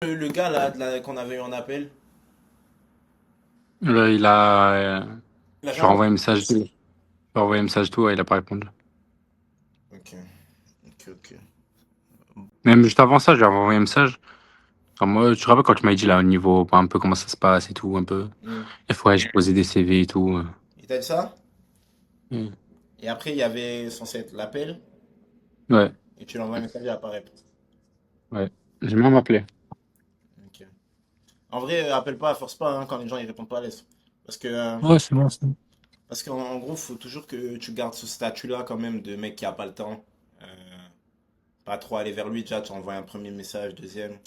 Le gars là, qu'on avait eu en appel, Là, il a. il a Je fait lui ai un renvoyé un retour. message. Je lui ai envoyé un message tout, ouais, il a pas répondu. Ok, ok, ok. Même juste avant ça, je lui ai envoyé un message. Genre, moi, tu te rappelles quand tu m'as dit là au niveau, un peu comment ça se passe et tout, un peu. Hmm. Il faut, ouais, j'ai posé des CV et tout. Il t'a dit ça? Mm. Et après, il y avait censé être l'appel, Ouais, et tu l'envoies un message, il apparaît. ouais. J'ai même appelé. Ok. En vrai, appelle pas, force pas, hein, quand les gens ils répondent pas, laisse. Parce que, Ouais, c'est bon, c'est bon. parce qu'en gros, faut toujours que tu gardes ce statut-là quand même de mec qui a pas le temps. Euh, Pas trop aller vers lui, déjà, tu envoies un premier message, deuxième.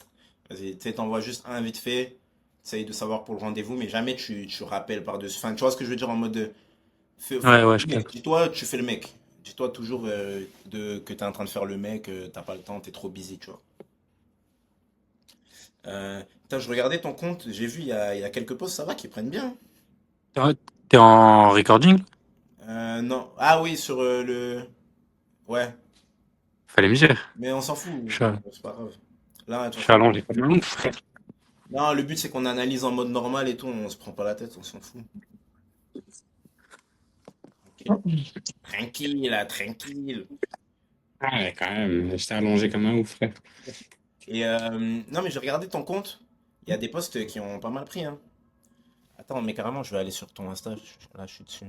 Vas-y, tu sais, t'envoies juste un vite fait. Essaye de savoir pour le rendez-vous, mais jamais tu rappelles par-dessus. Enfin, tu vois ce que je veux dire en mode de, Ouais, fais ouais, le je mec. capte. Dis-toi, tu fais le mec. Dis-toi toujours que tu es en train de faire le mec, t'as pas le temps, t'es trop busy, tu vois. Putain, je regardais ton compte, j'ai vu il y a quelques posts, ça va, qui prennent bien. Ouais, t'es en recording? Non. Ah oui, sur le. Ouais, Fallait me dire. mais on s'en fout, Je suis, à- c'est pas grave. Là, de toute je suis façon. allongé comme un ouf, frère. Non, le but c'est qu'on analyse en mode normal et tout, on se prend pas la tête, on s'en fout. Ok. Tranquille, là, tranquille. Ah ouais, quand même, j'étais allongé comme un ouf, frère. Et non, mais j'ai regardé ton compte, il y a des posts qui ont pas mal pris, hein. Attends, mais carrément, je vais aller sur ton Insta, là, je suis dessus.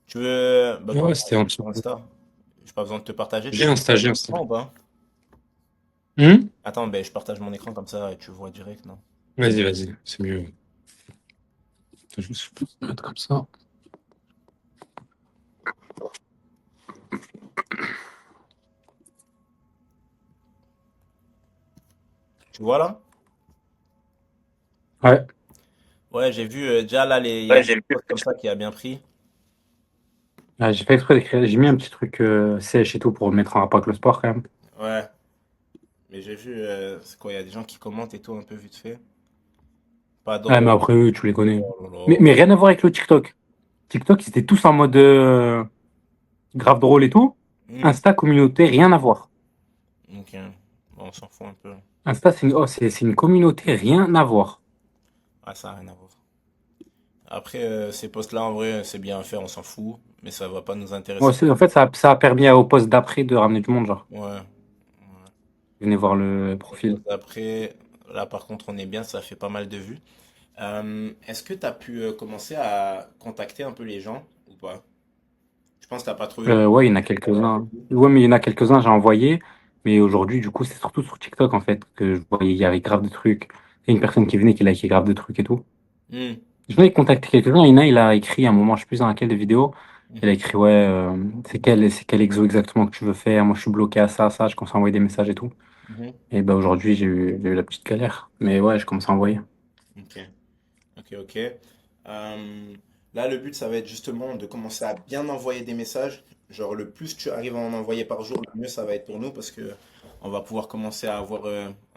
Tu veux. Bah, Ouais, comment c'était en sur dessous. Insta? J'ai pas besoin de te partager, tu J'ai veux un que je partage stagiaire, mon ça. écran ou pas? Hum. Attends, ben je partage mon écran comme ça et tu vois direct, non? Vas-y, vas-y, c'est mieux. Faut juste mettre comme ça. Tu vois là? Ouais. Ouais, j'ai vu déjà là, il y a Ouais, un j'ai vu. post comme ça qui a bien pris. Ah, j'ai fait exprès d'écrire. J'ai mis un petit truc sèche et tout pour le mettre en rapport avec le sport quand même. Ouais, mais j'ai vu, c'est quoi, il y a des gens qui commentent et tout un peu vite fait. Pas Ouais, mais drôle. après eux, tu les connais. Oh là Mais là. rien à voir avec le TikTok. TikTok, ils étaient tous en mode grave drôle et tout. Hmm, Insta, communauté, rien à voir. ok, bon, on s'en fout un peu. Insta, c'est une communauté, rien à voir. Ah, ça n'a rien à voir. Après, ces posts-là, en vrai, c'est bien fait, on s'en fout, mais ça va pas nous Ouais, intéresser. en fait, ça a permis au poste d'après de ramener du monde, genre. Ouais, ouais. Venez voir le Le profil. post d'après, là par contre, on est bien, ça fait pas mal de vues. Est-ce que tu as pu commencer à contacter un peu les gens ou pas? Je pense que t'as pas trop eu le Ouais, il y en a temps et quelques-uns. tout. Ouais, mais il y en a quelques-uns, j'ai envoyé. Mais aujourd'hui, du coup, c'est surtout sur TikTok, en fait, que je voyais, il y avait grave de trucs. Il y a une personne qui venait qui likait grave de trucs et tout. Hmm, Je ai contacté quelques-uns. Il y en a, il a écrit à un moment, je sais plus dans laquelle des vidéos. Il a mhm, écrit, ouais, c'est quel exo exactement que tu veux faire? Moi, je suis bloqué à ça, ça. Je commence à envoyer des messages et tout. mhm. Et bah, aujourd'hui, j'ai eu la petite galère. Mais ouais, je commence à envoyer. Ok, ok, ok. Là, le but, ça va être justement de commencer à bien envoyer des messages. Genre, le plus tu arrives à en envoyer par jour, le mieux ça va être pour nous parce que on va pouvoir commencer à avoir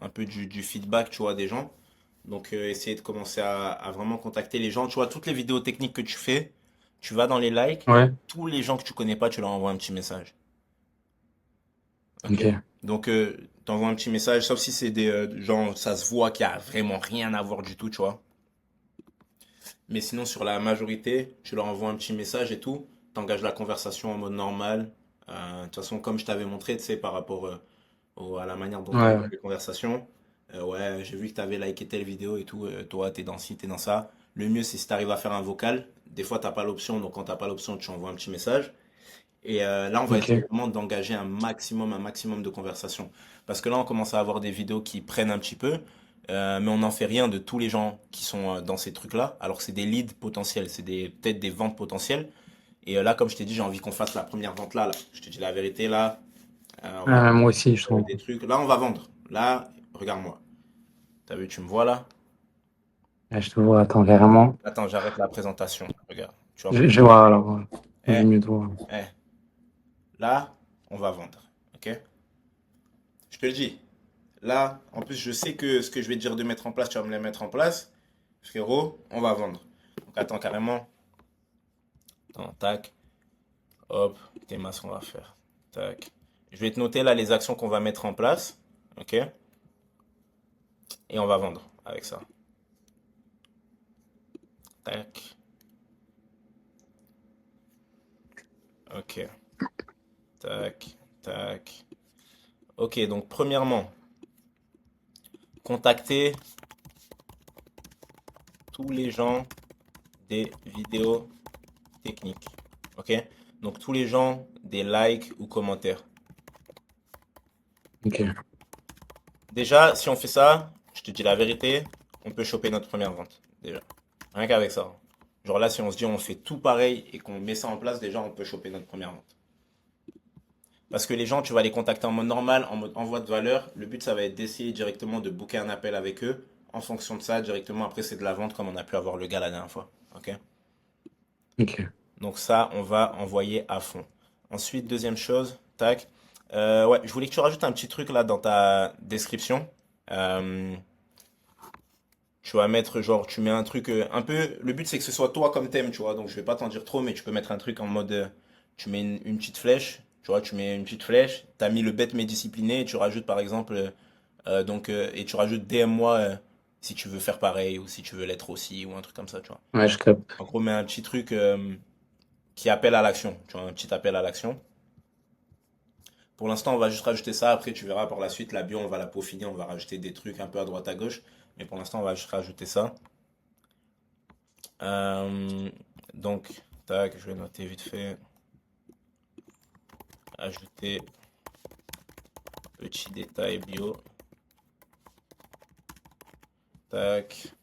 un peu du feedback, tu vois, des gens. Donc, essayer de commencer à vraiment contacter les gens. Tu vois, toutes les vidéos techniques que tu fais, tu vas dans les likes, Ouais, tous les gens que tu connais pas, tu leur envoies un petit message. Ok? ok. Donc, t'envoies un petit message, sauf si c'est des gens, ça se voit qu'il y a vraiment rien à voir du tout, tu vois. Mais sinon, sur la majorité, tu leur envoies un petit message et tout. T'engages la conversation en mode normal. De toute façon, comme je t'avais montré, tu sais, par rapport à la manière dont on Ouais, a ouais. les conversations. Ouais, j'ai vu que t'avais liké telle vidéo et tout. Toi, t'es dans ci, t'es dans ça. Le mieux, c'est si t'arrives à faire un vocal. Des fois, t'as pas l'option. Donc, quand t'as pas l'option, tu envoies un petit message. Et là, on va essayer Ok. vraiment d'engager un maximum de conversations. Parce que là, on commence à avoir des vidéos qui prennent un petit peu, mais on n'en fait rien de tous les gens qui sont dans ces trucs-là. Alors que c'est des leads potentiels, c'est peut-être des ventes potentielles. Et là, comme je t'ai dit, j'ai envie qu'on fasse la première vente là. Je te dis la vérité là. On va Moi aussi, je trouve. des trucs. Là, on va vendre. Là, regarde-moi. T'as vu, tu me vois là? Ouais, je te vois, attends, carrément. Attends, j'arrête la présentation. Regarde. Tu vas Je voir. vois, alors, ouais. J'ai Eh, mieux de voir. eh. Là, on va vendre. Ok? Je te le dis. Là, en plus, je sais que ce que je vais te dire de mettre en place, tu vas me le mettre en place. Frérot, on va vendre. Donc attends, carrément. Attends, tac, hop, théma, ce qu'on va faire. Tac. Je vais te noter là les actions qu'on va mettre en place. Ok? Et on va vendre avec ça. Tac. Ok. Tac. Tac. Ok, donc premièrement, contacter tous les gens des vidéos techniques. Ok? Donc tous les gens des likes ou commentaires. Ok. Déjà, si on fait ça, je te dis la vérité, on peut choper notre première vente. Déjà. Rien qu'avec ça. Genre là, si on se dit on fait tout pareil et qu'on met ça en place, déjà on peut choper notre première vente. Parce que les gens, tu vas les contacter en mode normal, en mode envoi de valeur. Le but, ça va être d'essayer directement de booker un appel avec eux. En fonction de ça, directement après, c'est de la vente comme on a pu avoir le gars la dernière fois. Ok? Ok. Donc ça, on va envoyer à fond. Ensuite, deuxième chose, tac. Ouais, je voulais que tu rajoutes un petit truc là dans ta description. Euh, Tu vas mettre, genre, tu mets un truc un peu. Le but, c'est que ce soit toi comme thème, tu vois. Donc, je vais pas t'en dire trop, mais tu peux mettre un truc en mode. Tu mets une petite flèche, tu vois, tu mets une petite flèche. T'as mis le bête mais discipliné, et tu rajoutes par exemple. Et tu rajoutes DM-moi si tu veux faire pareil ou si tu veux l'être aussi ou un truc comme ça, tu vois. Ouais, je capte. En gros, mets un petit truc qui appelle à l'action, tu vois, un petit appel à l'action. Pour l'instant, on va juste rajouter ça. Après, tu verras par la suite, la bio, on va la peaufiner, on va rajouter des trucs un peu à droite à gauche. Mais pour l'instant, on va juste rajouter ça. Euh, donc, tac, je vais noter vite fait. Ajouter petit détail bio. Tac.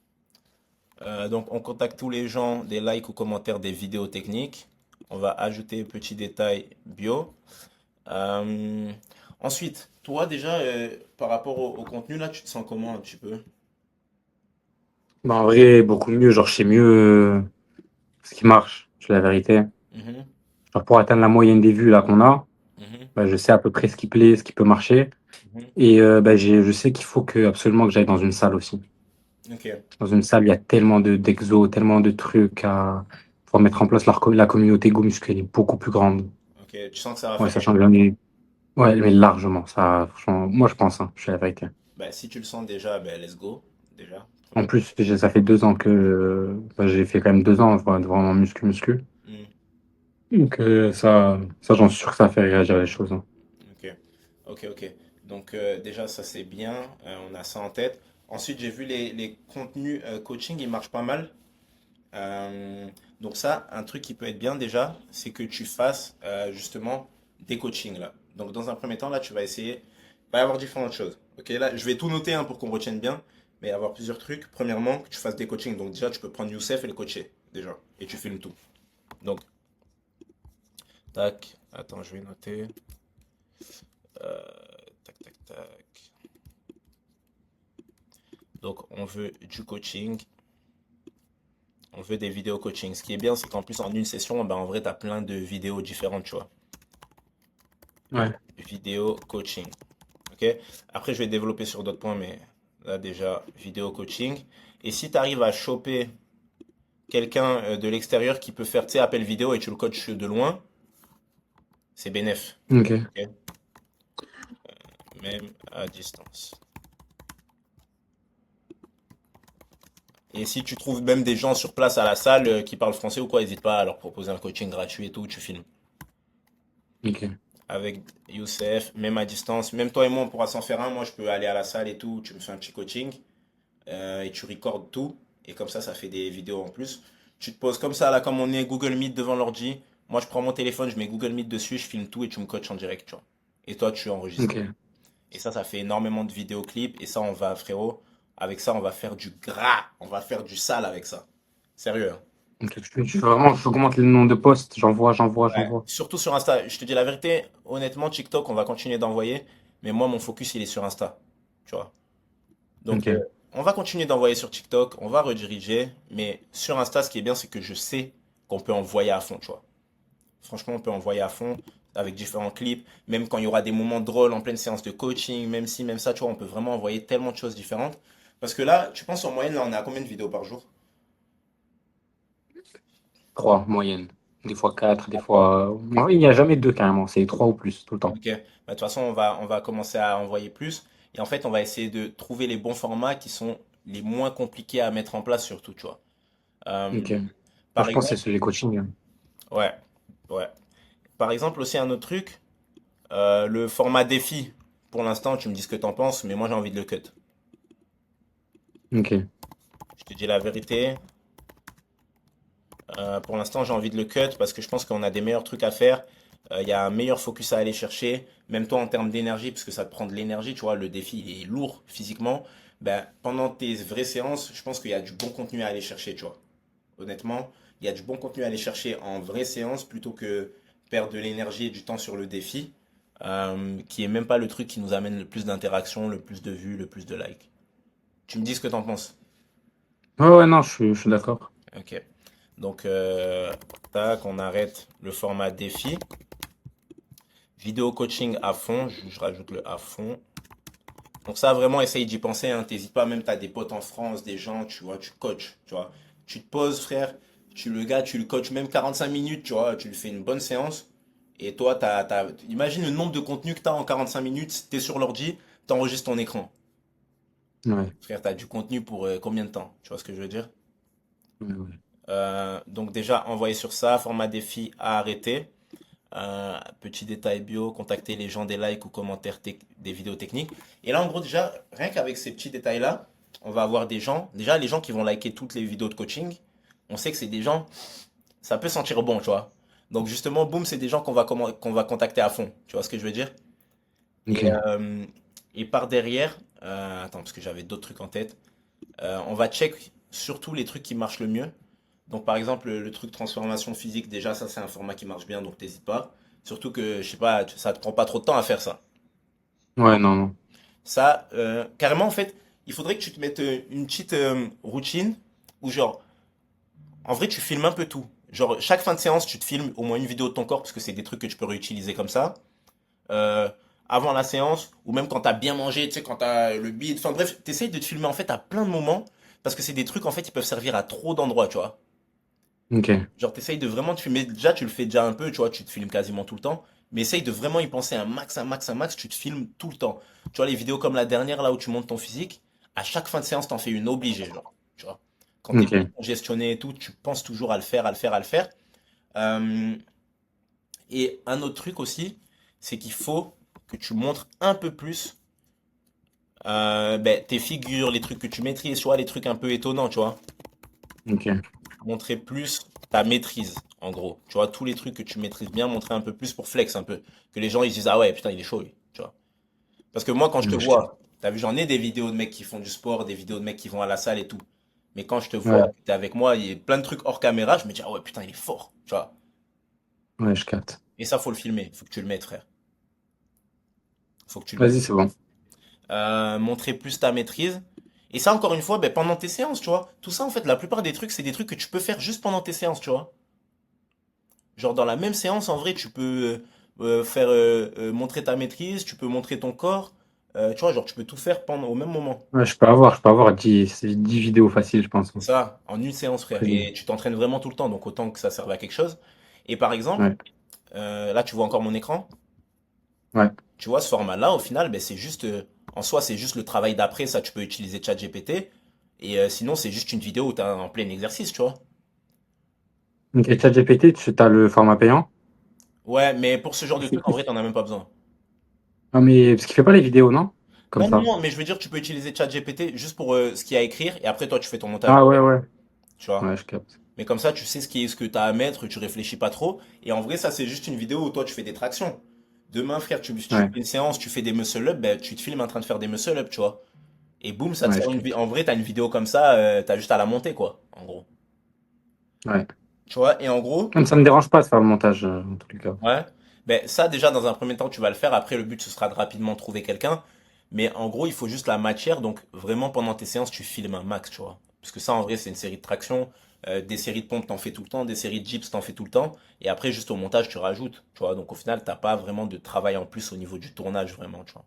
Donc, on contacte tous les gens des likes ou commentaires des vidéos techniques. On va ajouter petit détail bio. Euh, Ensuite, toi déjà, par rapport au contenu, là, tu te sens comment un petit peu? Bah, en vrai, beaucoup mieux. Genre, je sais mieux ce qui marche, c'est la vérité. Mhm, Genre, pour atteindre la moyenne des vues là qu'on a, mhm, bah, je sais à peu près ce qui plaît, ce qui peut marcher. mhm. Et bah, je sais qu'il faut absolument que j'aille dans une salle aussi. Ok, Dans une salle, il y a tellement d'exos, tellement de trucs à pour mettre en place. La communauté Go Muscu, elle est beaucoup plus grande. ok. Tu sens que ça va Ouais, faire sachant quelque que chose. j'en ai. Ouais, mais largement. Ça, franchement, moi, je pense, hein, je suis la vérité. Bah, si tu le sens déjà, ben, let's go. Déjà, En première. plus, ça fait 2 ans que bah, j'ai fait quand même 2 ans vraiment muscu. Hmm, Donc j'en suis sûr que ça fait réagir les choses, hein. ok, ok, ok. Donc déjà, ça c'est bien. On a ça en tête. Ensuite, j'ai vu les contenus coaching, ils marchent pas mal. Euh, donc ça, un truc qui peut être bien déjà, c'est que tu fasses justement des coachings là. Donc dans un premier temps, là, tu vas essayer. Il va y avoir différentes choses. Ok, là, je vais tout noter hein, pour qu'on retienne bien, mais avoir plusieurs trucs. Premièrement, que tu fasses des coachings. Donc déjà, tu peux prendre Youssef et le coacher déjà, et tu filmes tout. Donc, tac. Attends, je vais noter. Euh, Tac, tac, tac. Donc, on veut du coaching. On veut des vidéos coaching. Ce qui est bien, c'est qu'en plus, en une session, ben, en vrai, tu as plein de vidéos différentes, tu vois. Ouais. Vidéo coaching. Ok? Après, je vais développer sur d'autres points, mais là, déjà, vidéo coaching. Et si tu arrives à choper quelqu'un de l'extérieur qui peut faire, tu sais, appel vidéo et tu le coaches de loin, c'est bénéf. Ok. Ok. Même à distance. Et si tu trouves même des gens sur place à la salle qui parlent français ou quoi, n'hésite pas à leur proposer un coaching gratuit et tout, tu filmes. Ok. Avec Youssef, même à distance. Même toi et moi, on pourra s'en faire un. Moi, je peux aller à la salle et tout. Tu me fais un petit coaching et tu recordes tout. Et comme ça fait des vidéos en plus. Tu te poses comme ça, là, comme on est Google Meet devant l'ordi. Moi, je prends mon téléphone, je mets Google Meet dessus, je filme tout et tu me coaches en direct, tu vois. Et toi, tu enregistres. Ok. Et ça fait énormément de vidéoclips. Et ça, on va, frérot, avec ça, on va faire du gras. On va faire du sale avec ça. Sérieux, hein. Ok. Vraiment, j'augmente le nombre de posts. Ouais. J'envoie. Surtout sur Insta. Je te dis la vérité, honnêtement, TikTok, on va continuer d'envoyer. Mais moi, mon focus, il est sur Insta. Tu vois. Donc, Ok. on va continuer d'envoyer sur TikTok. On va rediriger. Mais sur Insta, ce qui est bien, c'est que je sais qu'on peut envoyer à fond, tu vois. Franchement, on peut envoyer à fond avec différents clips. Même quand il y aura des moments drôles en pleine séance de coaching, même si, même ça, tu vois, on peut vraiment envoyer tellement de choses différentes. Parce que là, tu penses en moyenne, là, on est à combien de vidéos par jour? 3 moyenne. Des fois 4, des fois. Ouais, il n'y a jamais 2 carrément. C'est 3 ou plus, tout le temps. Ok. Bah, de toute façon, on va commencer à envoyer plus. Et en fait, on va essayer de trouver les bons formats qui sont les moins compliqués à mettre en place, surtout, tu vois. Euh, Ok. Moi, par je pense que c'est exemple, sur les coachings, hein. ouais, ouais. Par exemple, aussi un autre truc, le format défi. Pour l'instant, tu me dis ce que t'en penses, mais moi j'ai envie de le cut. Ok. Je te dis la vérité. Pour l'instant, j'ai envie de le cut parce que je pense qu'on a des meilleurs trucs à faire. Il y a un meilleur focus à aller chercher. Même toi, en termes d'énergie, parce que ça te prend de l'énergie, tu vois, le défi il est lourd physiquement. Ben, pendant tes vraies séances, je pense qu'il y a du bon contenu à aller chercher, tu vois. Honnêtement, il y a du bon contenu à aller chercher en vraie séance plutôt que perdre de l'énergie et du temps sur le défi, qui est même pas le truc qui nous amène le plus d'interactions, le plus de vues, le plus de likes. Tu me dis ce que t'en penses. Ouais, ouais, non, je suis d'accord. Ok. Donc, tac, on arrête le format défi. Vidéo coaching à fond, je rajoute le à fond. Donc ça, vraiment, essaye d'y penser, hein. T'hésites pas, même t'as des potes en France, des gens, tu vois, tu coaches, tu vois. Tu te poses, frère, tu le coaches même 45 minutes, tu vois, tu lui fais une bonne séance. Et toi, imagine le nombre de contenus que t'as en 45 minutes, t'es sur l'ordi, t'enregistres ton écran. Ouais, Frère, t'as du contenu pour combien de temps? Tu vois ce que je veux dire? ouais, ouais. Donc déjà, envoyer sur ça, format défi à arrêter. Petit détail bio, contacter les gens des likes ou commentaires des vidéos techniques. Et là, en gros, déjà, rien qu'avec ces petits détails-là, on va avoir des gens, déjà, les gens qui vont liker toutes les vidéos de coaching, on sait que c'est des gens, ça peut sentir bon, tu vois. Donc, justement, boum, c'est des gens qu'on va contacter à fond. Tu vois ce que je veux dire? Et, Ok. et par derrière, attends, parce que j'avais d'autres trucs en tête, on va check surtout les trucs qui marchent le mieux. Donc par exemple, le truc transformation physique, déjà ça c'est un format qui marche bien, donc t'hésites pas. Surtout que, je sais pas, ça te prend pas trop de temps à faire ça. Ouais, non, non. Ça, carrément en fait, il faudrait que tu te mettes une petite routine où genre, en vrai tu filmes un peu tout. Genre chaque fin de séance, tu te filmes au moins une vidéo de ton corps parce que c'est des trucs que tu peux réutiliser comme ça. Euh, Avant la séance ou même quand t'as bien mangé, tu sais, quand t'as le bide. Enfin bref, t'essayes de te filmer en fait à plein de moments parce que c'est des trucs en fait qui peuvent servir à trop d'endroits, tu vois. Ok. Genre, t'essayes de vraiment te filmer. Déjà, tu le fais déjà un peu, tu vois, tu te filmes quasiment tout le temps. Mais essaye de vraiment y penser un max, un max, un max, tu te filmes tout le temps. Tu vois, les vidéos comme la dernière, là où tu montes ton physique, à chaque fin de séance, t'en fais une obligée, genre. Tu vois. Quand t'es bien Ok. congestionné et tout, tu penses toujours à le faire, à le faire, à le faire. Euh, et un autre truc aussi, c'est qu'il faut que tu montres un peu plus ben, tes figures, les trucs que tu maîtrises, tu vois, les trucs un peu étonnants, tu vois. Ok. Montrer plus ta maîtrise, en gros. Tu vois, tous les trucs que tu maîtrises bien, montrer un peu plus pour flex un peu. Que les gens ils se disent, ah ouais, putain, il est chaud, lui. Tu vois. Parce que moi, quand je te Ouais, je capte. vois, t'as vu, j'en ai des vidéos de mecs qui font du sport, des vidéos de mecs qui vont à la salle et tout. Mais quand je te vois, Ouais, que t'es avec moi, il y a plein de trucs hors caméra, je me dis, ah ouais, putain, il est fort. Tu vois. ouais, je capte. Et ça, faut le filmer. Faut que tu le mettes, frère. Faut que tu le mettes. Vas-y, c'est bon. Montrer plus ta maîtrise. Et ça, encore une fois, ben, pendant tes séances, tu vois. Tout ça, en fait, la plupart des trucs, c'est des trucs que tu peux faire juste pendant tes séances, tu vois. Genre dans la même séance, en vrai, tu peux faire montrer ta maîtrise, tu peux montrer ton corps. Tu vois, genre tu peux tout faire pendant au même moment. Ouais, je peux avoir 10 vidéos faciles, je pense, C'est hein. ça, en une séance, frère. Après, Et tu t'entraînes vraiment tout le temps, donc autant que ça serve à quelque chose. Et par exemple, ouais, là tu vois encore mon écran. ouais, Tu vois, ce format-là, au final, ben, c'est juste, en soi, c'est juste le travail d'après. Ça, tu peux utiliser ChatGPT. Et sinon, c'est juste une vidéo où tu es en plein exercice, tu vois. ok. ChatGPT, tu as le format payant? Ouais, mais pour ce genre de C'est truc, en plus. vrai, t'en as même pas besoin. Ah, mais parce qu'il fait pas les vidéos, non? Comme Non, non, ça. non, mais je veux dire, tu peux utiliser ChatGPT juste pour ce qu'il y a à écrire, et après, toi, tu fais ton montage. Ah, ouais, ouais. Tu vois. Ouais, je capte. Mais comme ça, tu sais ce que tu as à mettre, tu réfléchis pas trop. Et en vrai, ça, c'est juste une vidéo où toi, tu fais des tractions. Demain, frère, tu fais Ouais, une séance, tu fais des muscle-up, ben, tu te filmes en train de faire des muscle-up, tu vois. Et boum, ça te ouais, sort je une capte. En vrai, t'as une vidéo comme ça, t'as juste à la monter, quoi, en gros. Ouais. Tu vois, et en gros, Comme ça me dérange pas de faire le montage, en tous les cas. ouais, ben, ça, déjà, dans un premier temps, tu vas le faire. Après, le but, ce sera de rapidement trouver quelqu'un. Mais en gros, il faut juste la matière. Donc, vraiment, pendant tes séances, tu filmes un max, tu vois. Parce que ça, en vrai, c'est une série de tractions. Des séries de pompes, t'en fais tout le temps. Des séries de dips, t'en fais tout le temps. Et après, juste au montage, tu rajoutes. Tu vois. Donc, au final, t'as pas vraiment de travail en plus au niveau du tournage, vraiment, tu vois.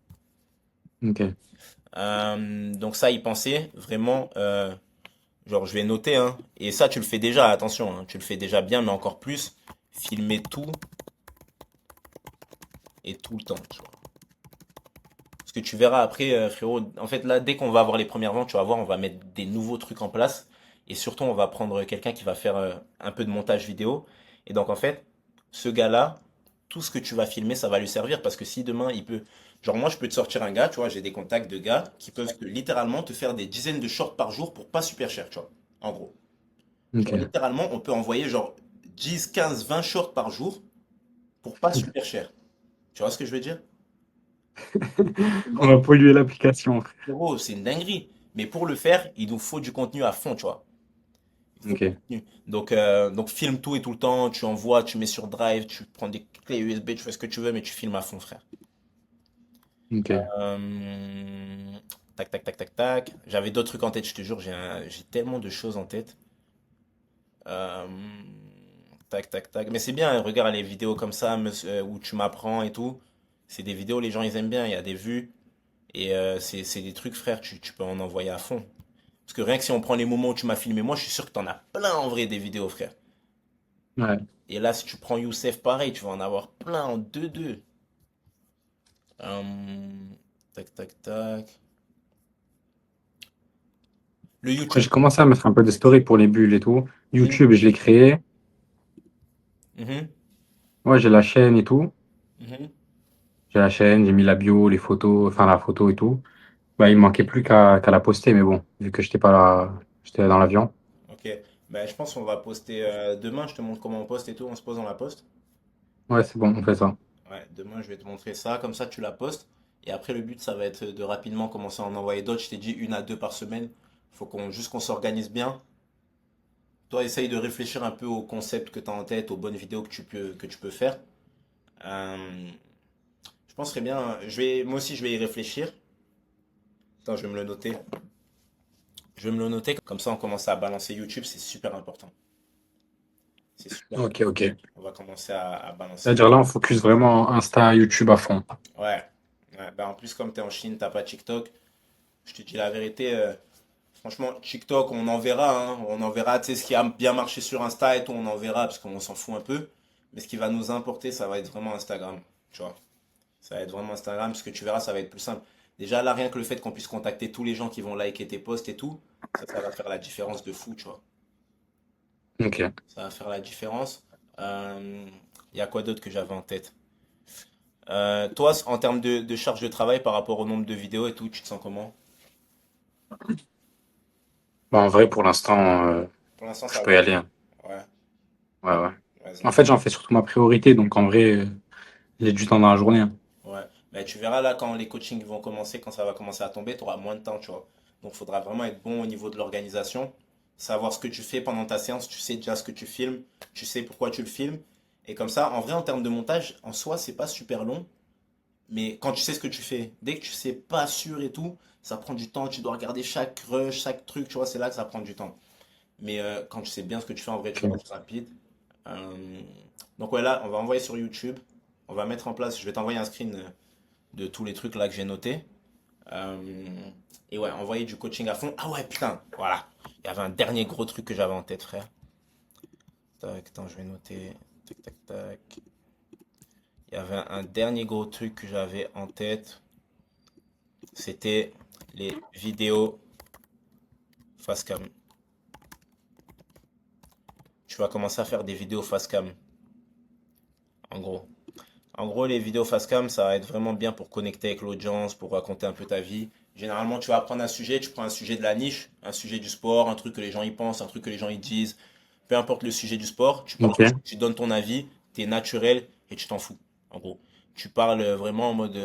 Ok. Donc, ça, y penser, vraiment. Genre, je vais noter, hein. Et ça, tu le fais déjà, attention, hein. Tu le fais déjà bien, mais encore plus. Filmer tout et tout le temps, tu vois. Parce que tu verras après, frérot, en fait, là, dès qu'on va avoir les premières ventes, tu vas voir, on va mettre des nouveaux trucs en place. Et surtout, on va prendre quelqu'un qui va faire un peu de montage vidéo. Et donc, en fait, ce gars-là, tout ce que tu vas filmer, ça va lui servir. Parce que si demain, il peut... Genre, moi, je peux te sortir un gars, tu vois, j'ai des contacts de gars qui peuvent littéralement te faire des dizaines de shorts par jour pour pas super cher, tu vois, en gros. Genre, Ok. littéralement, on peut envoyer genre 10, 15, 20 shorts par jour pour pas super cher. Tu vois ce que je veux dire? On va polluer l'application, frère. Gros, c'est une dinguerie. Mais pour le faire, il nous faut du contenu à fond, tu vois. Il faut du Ok. contenu. Donc filme tout et tout le temps, tu envoies, tu mets sur Drive, tu prends des clés USB, tu fais ce que tu veux, mais tu filmes à fond, frère. Ok. Euh, Tac, tac, tac, tac, tac. J'avais d'autres trucs en tête, je te jure, j'ai tellement de choses en tête. Euh, Tac, tac, tac. Mais c'est bien, hein, regarde les vidéos comme ça, où tu m'apprends et tout. C'est des vidéos, les gens, ils aiment bien, il y a des vues. Et c'est des trucs, frère, tu peux en envoyer à fond. Parce que rien que si on prend les moments où tu m'as filmé, moi, je suis sûr que t'en as plein en vrai des vidéos, frère. Ouais. Et là, si tu prends Youssef, pareil, tu vas en avoir plein en deux. Tac, tac, tac. Le Après, YouTube. j'ai commencé à mettre un peu de story pour les bulles et tout. Mhm, YouTube, je l'ai créé. mhm, Ouais, j'ai la chaîne et tout. mhm. J'ai la chaîne, j'ai mis la bio, les photos, enfin la photo et tout. Bah, il me manquait plus qu'à la poster, mais bon, vu que j'étais pas là, j'étais dans l'avion. Ok. Ben, je pense qu'on va poster demain. Je te montre comment on poste et tout. On se pose dans la poste. Ouais, c'est bon, on fait ça. Ouais, demain, je vais te montrer ça. Comme ça, tu la postes. Et après, le but, ça va être de rapidement commencer à en envoyer d'autres. Je t'ai dit une à deux par semaine. Faut qu'on s'organise bien. Toi, essaye de réfléchir un peu au concept que tu as en tête, aux bonnes vidéos que tu peux faire. Euh, je penserais bien. Moi aussi, je vais y réfléchir. Attends, je vais me le noter. Je vais me le noter. Comme ça, on commence à balancer YouTube. C'est super important. C'est super Ok, important. ok. On va commencer à balancer. C'est-à-dire là, on focus vraiment Insta, YouTube à fond. Ouais. Ouais. Ben, en plus, comme tu es en Chine, t'as pas TikTok. Je te dis la vérité. Franchement, TikTok, on en verra, hein. On en verra, tu sais, ce qui a bien marché sur Insta et tout, on en verra parce qu'on s'en fout un peu. Mais ce qui va nous importer, ça va être vraiment Instagram. Tu vois. Ça va être vraiment Instagram parce que tu verras, ça va être plus simple. Déjà, là, rien que le fait qu'on puisse contacter tous les gens qui vont liker tes posts et tout, ça va faire la différence de fou, tu vois. Ok. Ça va faire la différence. Il y a quoi d'autre que j'avais en tête? Toi, en termes de charge de travail par rapport au nombre de vidéos et tout, tu te sens comment? Bah, en vrai, pour l'instant, Pour l'instant, je ça peux y va. aller, hein. Ouais, Ouais, ouais. En vas-y. fait, j'en fais surtout ma priorité, donc en vrai, j'ai du temps dans la journée, hein. Ouais. Mais tu verras là quand les coachings vont commencer, quand ça va commencer à tomber, tu auras moins de temps, tu vois. Donc il faudra vraiment être bon au niveau de l'organisation, savoir ce que tu fais pendant ta séance, tu sais déjà ce que tu filmes, tu sais pourquoi tu le filmes. Et comme ça, en vrai, en termes de montage, en soi, c'est pas super long, mais quand tu sais ce que tu fais, dès que tu sais pas sûr et tout, ça prend du temps, tu dois regarder chaque rush, chaque truc, tu vois, c'est là que ça prend du temps. Mais quand tu sais bien ce que tu fais, en vrai, tu vas Ok. être rapide. Euh, donc ouais, là, on va envoyer sur YouTube, on va mettre en place, je vais t'envoyer un screen de tous les trucs là que j'ai notés. Euh, et ouais, envoyer du coaching à fond. Ah ouais, putain, voilà. Il y avait un dernier gros truc que j'avais en tête, frère. Tac, attends, je vais noter. Tac, tac, tac. Il y avait un dernier gros truc que j'avais en tête. C'était les vidéos face cam. Tu vas commencer à faire des vidéos face cam, en gros. En gros, les vidéos face cam, ça va être vraiment bien pour connecter avec l'audience, pour raconter un peu ta vie. Généralement, tu vas prendre un sujet, tu prends un sujet de la niche, un sujet du sport, un truc que les gens y pensent, un truc que les gens y disent. Peu importe le sujet du sport, tu parles, Ok. tu donnes ton avis, t'es naturel et tu t'en fous. En gros, tu parles vraiment en mode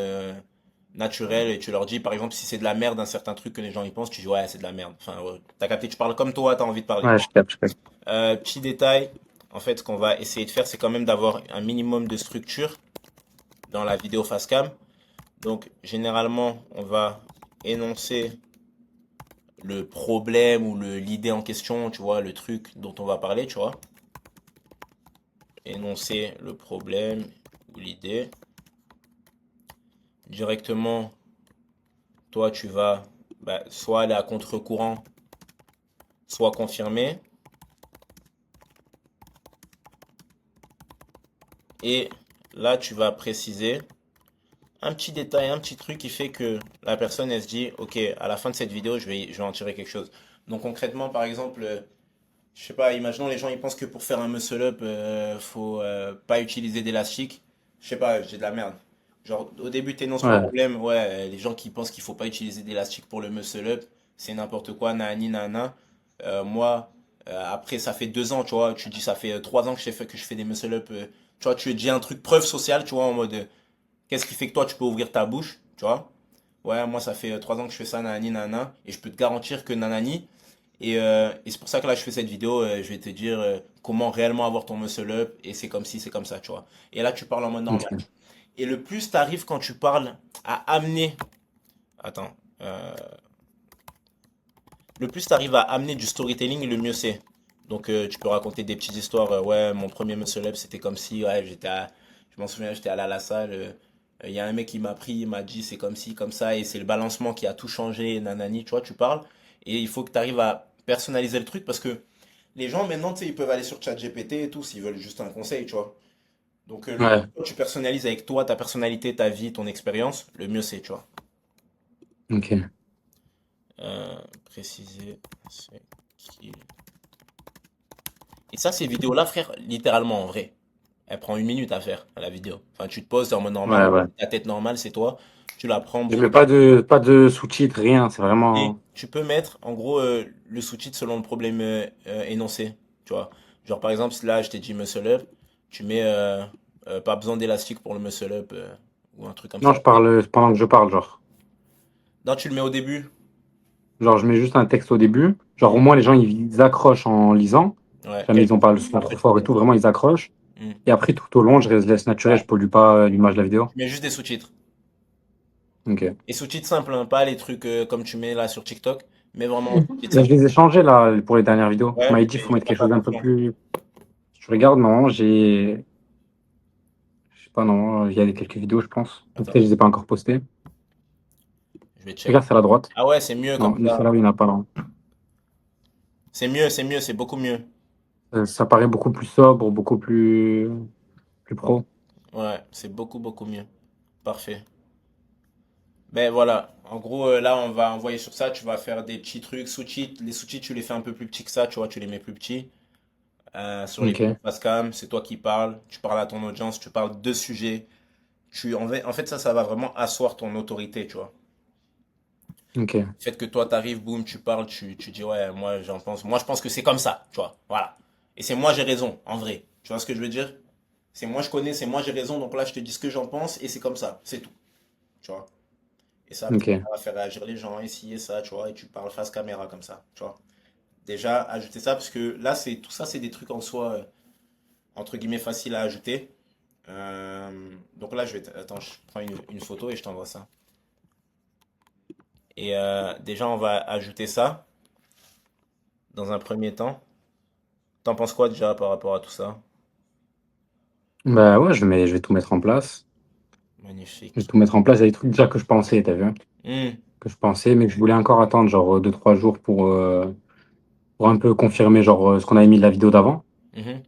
naturel et tu leur dis, par exemple, si c'est de la merde, un certain truc que les gens y pensent, tu dis ouais, c'est de la merde. Enfin, ouais, t'as capté, tu parles comme toi, t'as envie de parler. Ouais, je capte, je capte. Petit détail, en fait, ce qu'on va essayer de faire, c'est quand même d'avoir un minimum de structure dans la vidéo face cam. Donc, généralement, on va énoncer le problème ou l'idée en question, tu vois, le truc dont on va parler, tu vois. Énoncer le problème ou l'idée. Directement, toi, tu vas soit aller à contre-courant, soit confirmer. Et là, tu vas préciser un petit détail, un petit truc qui fait que la personne, elle se dit, OK, à la fin de cette vidéo, je vais en tirer quelque chose. Donc concrètement, par exemple, je sais pas, imaginons les gens, ils pensent que pour faire un muscle up, faut pas utiliser d'élastique. Je sais pas, j'ai de la merde. Genre, au début, t'énonces le Ouais, problème, ouais, les gens qui pensent qu'il faut pas utiliser d'élastique pour le muscle up, c'est n'importe quoi, nani, nana. Moi, après, ça fait 2 ans, tu vois, tu dis, ça fait 3 ans que je fais des muscle up, tu vois, tu dis un truc preuve sociale, tu vois, en mode, qu'est-ce qui fait que toi, tu peux ouvrir ta bouche, tu vois? Ouais, moi, ça fait 3 ans que je fais ça, nanani, nana, et je peux te garantir que nanani, et c'est pour ça que là, je fais cette vidéo. Je vais te dire comment réellement avoir ton muscle up. Et c'est comme si, c'est comme ça, tu vois. Et là, tu parles en mode normal. ok. Et le plus t'arrives quand tu parles à amener. Attends. euh, le plus t'arrives à amener du storytelling, le mieux c'est. Donc, tu peux raconter des petites histoires. Ouais, mon premier muscle up, c'était comme si. Ouais, je m'en souviens, j'étais allé à la salle. Il y a un mec qui m'a pris, il m'a dit c'est comme ci, comme ça. Et c'est le balancement qui a tout changé. Nanani, tu vois, tu parles. Et il faut que tu arrives à personnaliser le truc parce que les gens, maintenant, tu sais, ils peuvent aller sur ChatGPT et tout s'ils veulent juste un conseil, tu vois. Donc, le plus Ouais, tu personnalises avec toi, ta personnalité, ta vie, ton expérience, le mieux c'est, tu vois. ok. Préciser, c'est qui. Et ça, ces vidéos-là, frère, littéralement, en vrai, elle prend 1 minute à faire, la vidéo. Enfin, tu te poses, t'es en mode normal, Ouais, ouais. ta tête normale, c'est toi. Tu la prends, Je boum. mets pas de sous-titres, rien. C'est Et vraiment. tu peux mettre, en gros, le sous-titre selon le problème énoncé, tu vois. Genre, par exemple, si là, je t'ai dit muscle up, tu mets pas besoin d'élastique pour le muscle up ou un truc comme Non, ça. je parle pendant que je parle, genre. Non, tu le mets au début. Genre, je mets juste un texte au début. Genre, Hmm. au moins, les gens, ils accrochent en lisant. Ouais, Jamais ils quelques ont pas le minutes son après, trop tu peux fort et tout. mettre. Vraiment, ils accrochent. Hmm. Et après, tout au long, je laisse naturel. Ouais, Je pollue pas l'image de la vidéo. tu mets juste des sous-titres. Ok. Et sous-titres simples, hein, pas les trucs comme tu mets là sur TikTok, mais vraiment sous-titres Là, je simples. les ai changés, là, pour les dernières vidéos. Tu Ouais, m'avais dit, il mais faut mettre t'as quelque fait chose d'un peu attention. plus. Je regarde, non, je sais pas, non, il y a quelques vidéos, je pense. Ou peut-être Attends, je les ai pas encore postées. je vais check. Regarde, c'est à la droite. Ah ouais, c'est mieux comme Non, mais ça. celle-là, il n'y en a pas, là. C'est mieux, c'est beaucoup mieux. Ça paraît beaucoup plus sobre, beaucoup plus pro. Ouais, c'est beaucoup, beaucoup mieux. Parfait. Ben voilà, en gros, là, on va envoyer sur ça. Tu vas faire des petits trucs, sous-titres. Les sous-titres, tu les fais un peu plus petits que ça, tu vois, tu les mets plus petits. Sur les vidéos Ok, face cam, c'est toi qui parles. Tu parles à ton audience, tu parles de sujets. En fait, ça va vraiment asseoir ton autorité, tu vois. ok, Le fait que toi, t'arrives, boum, tu parles, tu dis, ouais, moi, j'en pense. Moi, je pense que c'est comme ça, tu vois. Voilà. Et c'est moi, j'ai raison, en vrai. Tu vois ce que je veux dire? C'est moi, je connais, c'est moi, j'ai raison. Donc là, je te dis ce que j'en pense et c'est comme ça. C'est tout, tu vois. Et ça, peut-être, ok. ça va faire réagir les gens, essayer ça, tu vois. Et tu parles face caméra comme ça, tu vois. Déjà, ajouter ça, parce que là, tout ça, c'est des trucs en soi, entre guillemets, faciles à ajouter. Donc là, attends, je prends une photo et je t'envoie ça. Et déjà, on va ajouter ça dans un premier temps. T'en penses quoi déjà par rapport à tout ça? Bah ouais, je vais tout mettre en place. Je vais Magnifique. tout mettre en place. Il y a des trucs déjà que je pensais, t'as vu? Hmm, Que je pensais, mais que je voulais encore attendre, genre 2, 3 jours pour un peu confirmer, genre ce qu'on avait mis de la vidéo d'avant. mhm,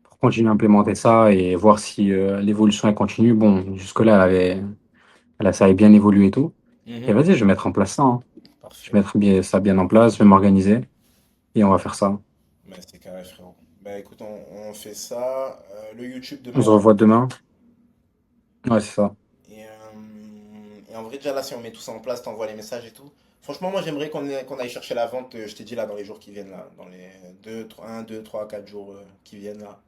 Pour continuer à implémenter ça et voir si l'évolution elle continue. Bon, jusque-là, ça avait bien évolué et tout. Et mhm. vas-y, je vais mettre en place ça, hein. Je vais Parfait. mettre ça bien en place, je vais m'organiser et on va faire ça. Mais c'est carré, frérot. Bah écoute, on fait ça. Le YouTube On demain, se revoit demain. Ouais, c'est ça. et en vrai, déjà là, si on met tout ça en place, t'envoies les messages et tout. Franchement, moi, j'aimerais qu'on aille chercher la vente, je t'ai dit là, dans les jours qui viennent là. Dans les 2, 3, 4 jours qui viennent là.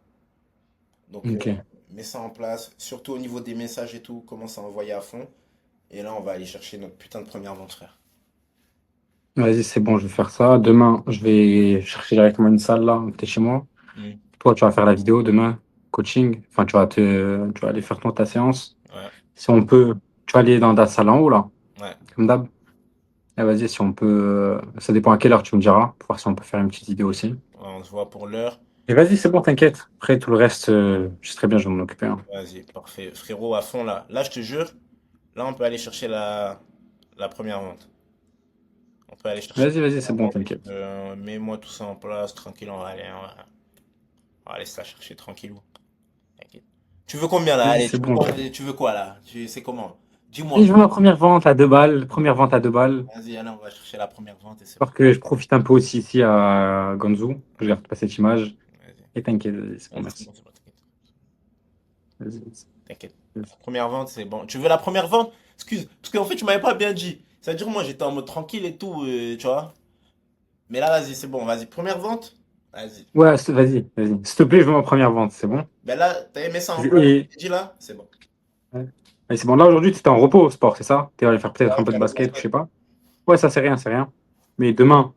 Donc, Ok. mets ça en place. Surtout au niveau des messages et tout, commence à envoyer à fond. Et là, on va aller chercher notre putain de première vente, frère. Vas-y, c'est bon, je vais faire ça. Demain, je vais chercher directement une salle là, t'es chez moi. Hmm, Toi, tu vas faire la vidéo demain, coaching. Enfin, tu vas aller faire ta séance. ouais, Si on peut, tu vas aller dans ta salle en haut là, ouais. comme d'hab. Eh, vas-y, si on peut, ça dépend à quelle heure tu me diras, pour voir si on peut faire une petite vidéo aussi. Ouais, on se voit pour l'heure. Et vas-y, c'est bon, t'inquiète. Après, tout le reste, je sais très bien, je vais m'en occuper, hein. Vas-y, parfait. Frérot, à fond là. Là, je te jure, là, on peut aller chercher la première vente. On peut aller chercher Vas-y, la c'est bon, première vente. t'inquiète. Mets-moi tout ça en place, tranquille, on va aller se la chercher tranquillou. T'inquiète. Tu veux combien là? Vas-y, Allez, c'est bon. tu veux quoi là? C'est comment? Dis-moi. Et je veux ma première vente à 2 balles. Première vente à 2 balles. Vas-y, allez, on va chercher la première vente et c'est Alors parti. que je profite un peu aussi ici à Ganzhou. Je garde pas cette image. Vas-y, Et t'inquiète, vas-y, c'est bon, vas-y, c'est merci. bon, c'est bon, t'inquiète. Vas-y, vas-y. T'inquiète. La Vas-y. première vente, c'est bon. Tu veux la première vente? Excuse, parce qu'en fait, tu m'avais pas bien dit. C'est-à-dire, moi, j'étais en mode tranquille et tout, tu vois. Mais là, vas-y, c'est bon, vas-y. Première vente? Vas-y. Ouais, vas-y, vas-y. S'il te plaît, je veux ma première vente, c'est bon? Ben là, t'as aimé ça en plat, Et, j'ai dit là? C'est bon. ouais. Allez, c'est bon. Là, aujourd'hui, tu étais en repos au sport, c'est ça? Tu allé faire peut-être Ouais, un peu de faire le basket ou je basket. sais pas. Ouais, ça, c'est rien, c'est rien. Mais demain,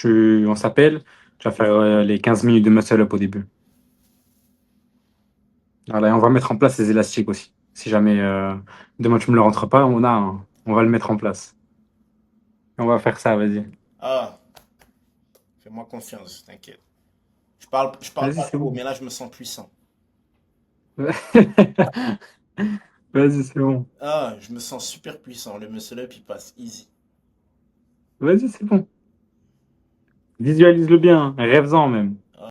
on s'appelle. Tu vas faire les 15 minutes de muscle-up au début. Voilà, et on va mettre en place les élastiques aussi. Si jamais demain tu me le rentres pas, on va le mettre en place. On va faire ça, vas-y. Ah, fais-moi confiance, t'inquiète. Je parle Vas-y, pas c'est trop, bon. mais là, je me sens puissant. Vas-y, c'est bon. Ah, je me sens super puissant. Le muscle up, il passe easy. Vas-y, c'est bon. Visualise-le bien, hein. Rêve-en même.